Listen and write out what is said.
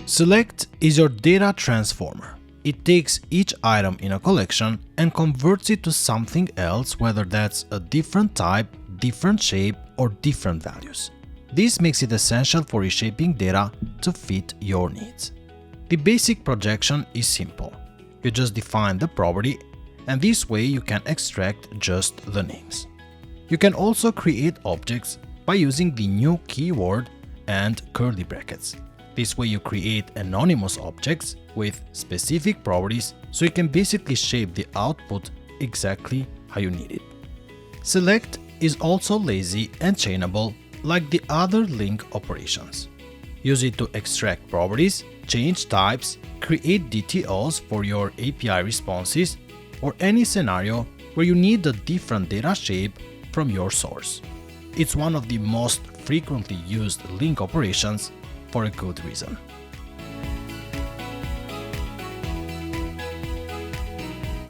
Select is your data transformer. It takes each item in a collection and converts it to something else, whether that's a different type, different shape, or different values. This makes it essential for reshaping data to fit your needs. The basic projection is simple. You just define the property, and this way you can extract just the names. You can also create objects by using the new keyword and curly brackets. This way you create anonymous objects with specific properties, so you can basically shape the output exactly how you need it. Select is also lazy and chainable like the other LINQ operations. Use it to extract properties, change types, create DTOs for your API responses, or any scenario where you need a different data shape from your source. It's one of the most frequently used LINQ operations for a good reason.